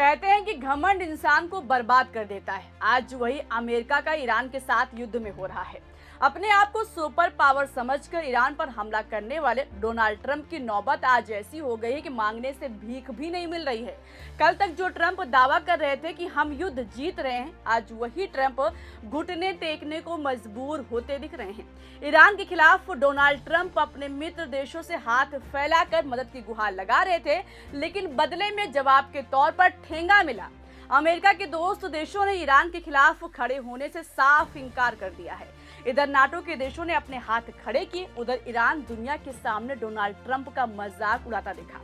कहते हैं कि घमंड इंसान को बर्बाद कर देता है। आज वही अमेरिका का ईरान के साथ युद्ध में हो रहा है। अपने आप को सुपर पावर समझकर ईरान पर हमला करने वाले डोनाल्ड ट्रंप की नौबत आज ऐसी हो गई है कि मांगने से भीख भी नहीं मिल रही है। कल तक जो ट्रंप दावा कर रहे थे कि हम युद्ध जीत रहे हैं, आज वही ट्रंप घुटने टेकने को मजबूर होते दिख रहे हैं। ईरान के खिलाफ डोनाल्ड ट्रंप अपने मित्र देशों से हाथ फैलाकर मदद की गुहार लगा रहे थे, लेकिन बदले में जवाब के तौर पर ठेंगा मिला। अमेरिका के दोस्त देशों ने ईरान के खिलाफ खड़े होने से साफ इंकार कर दिया है। इधर नाटो के देशों ने अपने हाथ खड़े किए, उधर ईरान दुनिया के सामने डोनाल्ड ट्रंप का मजाक उड़ाता दिखा,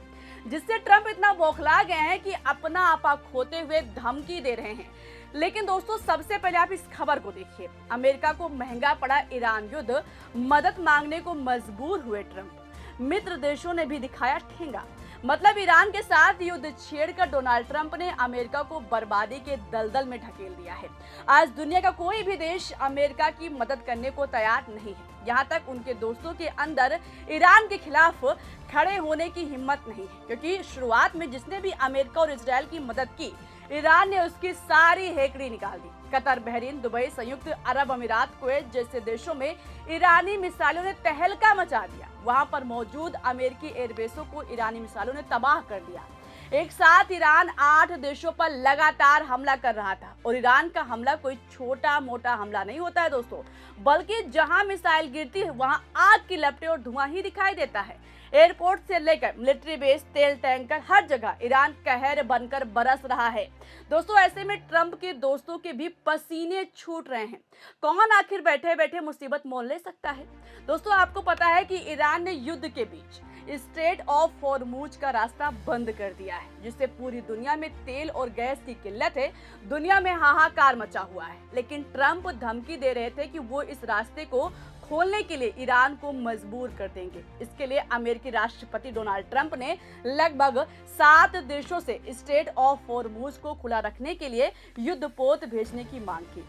जिससे ट्रंप इतना बौखला गए हैं कि अपना आपा खोते हुए धमकी दे रहे हैं। लेकिन दोस्तों, सबसे पहले आप इस खबर को देखिए। अमेरिका को महंगा पड़ा ईरान युद्ध, मदद मांगने को मजबूर हुए ट्रंप। मित्र देशों ने भी दिखाया ठेंगा। मतलब ईरान के साथ युद्ध छेड़कर डोनाल्ड ट्रंप ने अमेरिका को बर्बादी के दलदल में ढकेल दिया है। आज दुनिया का कोई भी देश अमेरिका की मदद करने को तैयार नहीं है। यहाँ तक उनके दोस्तों के अंदर ईरान के खिलाफ खड़े होने की हिम्मत नहीं है, क्योंकि शुरुआत में जिसने भी अमेरिका और इजराइल की मदद की, ईरान ने उसकी सारी हेकड़ी निकाल दी। कतर, बहरीन, दुबई, संयुक्त अरब अमीरात, कुवैत जैसे देशों में ईरानी मिसाइलों ने तहलका मचा दिया। वहां पर मौजूद अमेरिकी एयरबेसों को ईरानी मिसाइलों ने तबाह कर दिया। एक साथ ईरान 8 देशों पर लगातार हमला कर रहा था। और ईरान का हमला कोई छोटा मोटा हमला नहीं होता है दोस्तों, बल्कि जहां मिसाइल गिरती है वहां आग की लपटें और धुआं ही दिखाई देता है। एयरपोर्ट से लेकर मिलिट्री बेस, तेल टैंकर, हर जगह ईरान कहर बनकर बरस रहा है। दोस्तों, ऐसे में ट्रंप के दोस्तों के भी पसीने छूट रहे हैं। कौन आखिर बैठे बैठे मुसीबत मोल ले सकता है? दोस्तों, आपको पता है कि ईरान ने युद्ध के बीच स्ट्रेट ऑफ हॉर्मुज का रास्ता बंद कर दिया है, जिससे पूरी दुनिया में तेल और गैस की किल्लत है। दुनिया में हाहाकार मचा हुआ है। लेकिन ट्रंप धमकी दे रहे थे कि वो इस रास्ते को खोलने के लिए ईरान को मजबूर कर देंगे। इसके लिए अमेरिकी राष्ट्रपति डोनाल्ड ट्रंप ने लगभग 7 देशों से स्ट्रेट ऑफ हॉर्मुज को खुला रखने के लिए युद्धपोत भेजने की मांग की।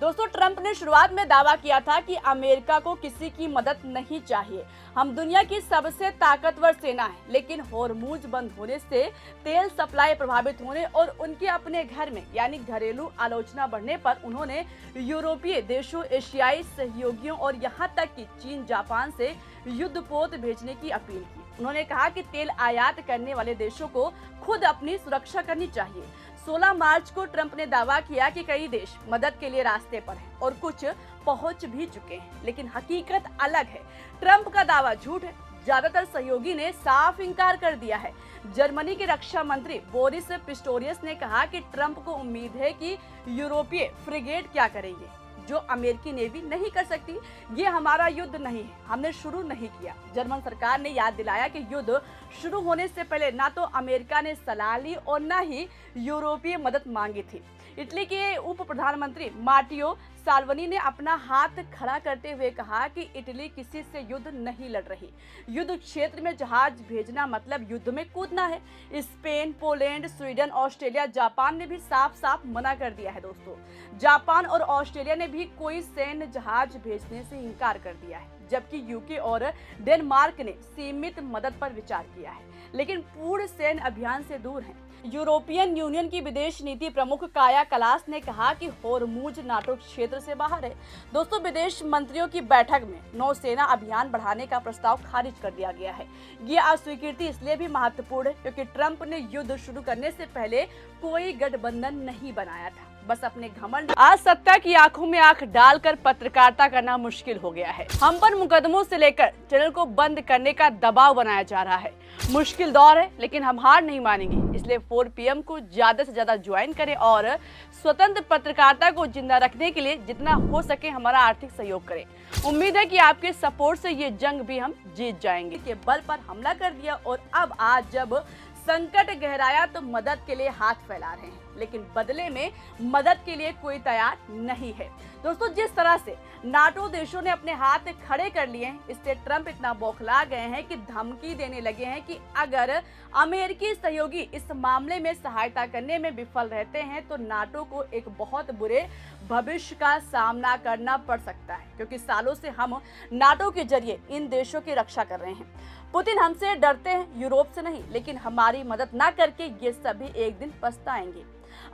दोस्तों, ट्रंप ने शुरुआत में दावा किया था कि अमेरिका को किसी की मदद नहीं चाहिए, हम दुनिया की सबसे ताकतवर सेना है। लेकिन हॉर्मुज बंद होने से तेल सप्लाई प्रभावित होने और उनके अपने घर में यानी घरेलू आलोचना बढ़ने पर उन्होंने यूरोपीय देशों, एशियाई सहयोगियों और यहाँ तक कि चीन, जापान से युद्धपोत भेजने की अपील की। उन्होंने कहा कि तेल आयात करने वाले देशों को खुद अपनी सुरक्षा करनी चाहिए। 16 मार्च को ट्रंप ने दावा किया कि कई देश मदद के लिए रास्ते पर हैं और कुछ पहुंच भी चुके हैं, लेकिन हकीकत अलग है। ट्रंप का दावा झूठ है। ज्यादातर सहयोगी ने साफ इंकार कर दिया है। जर्मनी के रक्षा मंत्री बोरिस पिस्टोरियस ने कहा कि ट्रंप को उम्मीद है कि यूरोपीय फ्रिगेट क्या करेंगे जो अमेरिकी नेवी नहीं कर सकती। ये हमारा युद्ध नहीं है, हमने शुरू नहीं किया। जर्मन सरकार ने याद दिलाया कि युद्ध शुरू होने से पहले ना तो अमेरिका ने सलाह ली और ना ही यूरोपीय मदद मांगी थी। इटली के उप प्रधानमंत्री मार्टियो साल्वनी ने अपना हाथ खड़ा करते हुए कहा कि इटली किसी से युद्ध नहीं लड़ रही। युद्ध क्षेत्र में जहाज भेजना मतलब युद्ध में कूदना है। Spain, Poland, Sweden, Australia, Japan ने भी साफ साफ मना कर दिया है। दोस्तों, जापान और ऑस्ट्रेलिया ने भी कोई सैन्य जहाज भेजने से इनकार कर दिया है, जबकि यूके और डेनमार्क ने सीमित मदद पर विचार किया है, लेकिन पूर्ण सैन्य अभियान से दूर है। यूरोपियन यूनियन की विदेश नीति प्रमुख काया कलास ने कहा कि हॉर्मुज नाटो क्षेत्र से बाहर है। दोस्तों, विदेश मंत्रियों की बैठक में नौसेना अभियान बढ़ाने का प्रस्ताव खारिज कर दिया गया है। ये अस्वीकृति इसलिए भी महत्वपूर्ण है क्योंकि ट्रंप ने युद्ध शुरू करने से पहले कोई गठबंधन नहीं बनाया था, बस अपने घमंड। आज सत्ता की आंखों में आंख डालकर पत्रकारिता करना मुश्किल हो गया है। हम पर मुकदमों से लेकर चैनल को बंद करने का दबाव बनाया जा रहा है। मुश्किल दौर है, लेकिन हम हार नहीं मानेंगे। इसलिए 4 PM को ज्यादा से ज्यादा ज्वाइन करें और स्वतंत्र पत्रकारिता को जिंदा रखने के लिए जितना हो सके हमारा आर्थिक सहयोग करें। उम्मीद है कि आपके सपोर्ट से ये जंग भी हम जीत जाएंगे। के बल पर हमला कर दिया और अब आज जब संकट गहराया तो मदद के लिए हाथ फैला रहे हैं। लेकिन बदले में मदद के लिए कोई तैयार नहीं है। दोस्तों, जिस तरह से नाटो देशों ने अपने हाथ खड़े कर लिए हैं, इससे ट्रंप इतना बौखला गए हैं कि धमकी देने लगे हैं कि अगर अमेरिकी सहयोगी इस मामले में सहायता करने में विफल रहते हैं तो नाटो को एक बहुत बुरे भविष्य का सामना करना पड़ सकता है, क्योंकि सालों से हम नाटो के जरिए इन देशों की रक्षा कर रहे हैं। पुतिन हमसे डरते हैं, यूरोप से नहीं, लेकिन हमारी मदद ना करके ये सभी एक दिन पछताएंगे।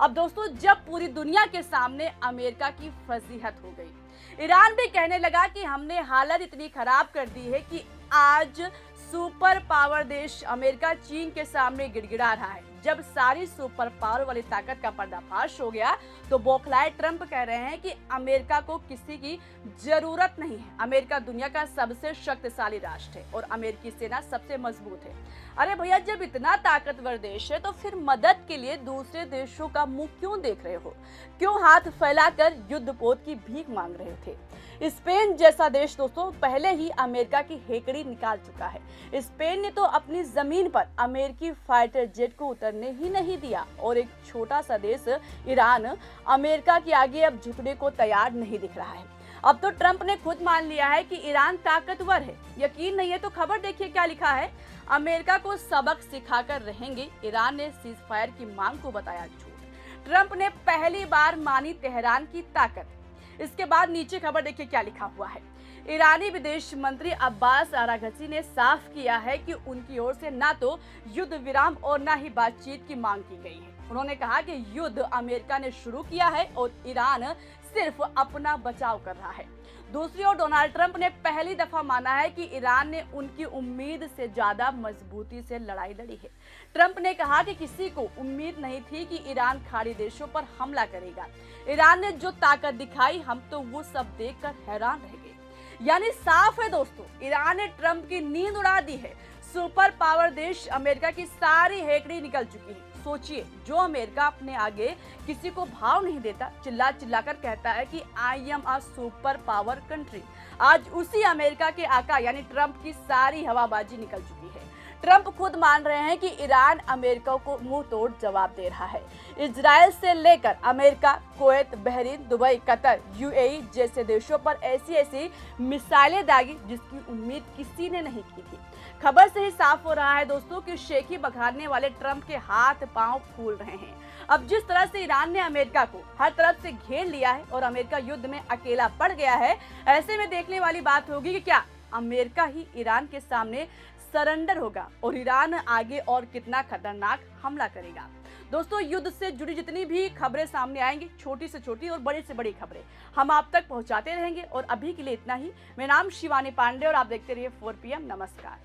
अब दोस्तों, जब पूरी दुनिया के सामने अमेरिका की फजीहत हो गई, ईरान भी कहने लगा कि हमने हालत इतनी खराब कर दी है कि आज सुपर पावर देश अमेरिका चीन के सामने गिड़गिड़ा रहा है। जब सारी सुपर पावर वाली ताकत का पर्दाफाश हो गया तो बौखलाए ट्रंप कह रहे हैं कि अमेरिका को किसी की जरूरत नहीं है। अमेरिका दुनिया का सबसे शक्तिशाली राष्ट्र है और अमेरिकी सेना सबसे मजबूत है। अरे भैया, जब इतना ताकतवर देश है तो फिर मदद के लिए दूसरे देशों का मुंह क्यों देख रहे हो? क्यों हाथ फैलाकर युद्धपोत की भीख मांग रहे थे? स्पेन जैसा देश दोस्तों पहले ही अमेरिका की हेकड़ी निकाल चुका है। स्पेन ने तो अपनी जमीन पर अमेरिकी फाइटर जेट को उतरने ही नहीं दिया और एक छोटा सा देश ईरान अमेरिका के आगे अब झुकने को तैयार नहीं दिख रहा है। अब तो ट्रंप ने खुद मान लिया है कि ईरान ताकतवर है। यकीन नहीं है तो खबर देखिए क्या लिखा है। अमेरिका को सबक सिखाकर रहेंगे, ईरान ने सीज फायर की मांग को बताया झूठ। ट्रंप ने पहली बार मानी तेहरान की ताकत। इसके बाद नीचे खबर देखिए क्या लिखा हुआ है। ईरानी विदेश मंत्री अब्बास अरागची ने साफ किया है कि उनकी ओर से ना तो युद्ध विराम और ना ही बातचीत की मांग की गई है। उन्होंने कहा कि युद्ध अमेरिका ने शुरू किया है और ईरान सिर्फ अपना बचाव कर रहा है। दूसरी ओर डोनाल्ड ट्रंप ने पहली दफा माना है कि ईरान ने उनकी उम्मीद से ज्यादा मजबूती से लड़ाई लड़ी है। ट्रंप ने कहा कि किसी को उम्मीद नहीं थी कि ईरान खाड़ी देशों पर हमला करेगा। ईरान ने जो ताकत दिखाई, हम तो वो सब देखकर हैरान रह गए। यानी साफ है दोस्तों, ईरान ने ट्रंप की नींद उड़ा दी है। सुपर पावर देश अमेरिका की सारी हेकड़ी निकल चुकी है। सोचिए, जो अमेरिका अपने आगे किसी को भाव नहीं देता, चिल्ला चिल्लाकर कहता है कि I am a super power country, आज उसी अमेरिका के आका यानी ट्रंप की सारी हवाबाजी निकल चुकी है। ट्रंप खुद मान रहे हैं कि ईरान अमेरिका को मुंह तोड़ जवाब दे रहा है। इजराइल से लेकर America, Kuwait, Bahrain, Dubai, Qatar, UAE जैसे देशों पर ऐसी मिसाइलें दागी जिसकी उम्मीद किसी ने नहीं की थी। खबर से ही साफ हो रहा है दोस्तों कि शेखी बघाड़ने वाले ट्रंप के हाथ पांव फूल रहे हैं। अब जिस तरह से ईरान ने अमेरिका को हर तरफ से घेर लिया है और अमेरिका युद्ध में अकेला पड़ गया है, ऐसे में देखने वाली बात होगी कि क्या अमेरिका ही ईरान के सामने सरेंडर होगा और ईरान आगे और कितना खतरनाक हमला करेगा। दोस्तों, युद्ध से जुड़ी जितनी भी खबरें सामने आएंगी, छोटी से छोटी और बड़ी से बड़ी खबरें हम आप तक पहुंचाते रहेंगे। और अभी के लिए इतना ही। मेरा नाम शिवानी पांडे और आप देखते रहिए 4 PM। नमस्कार।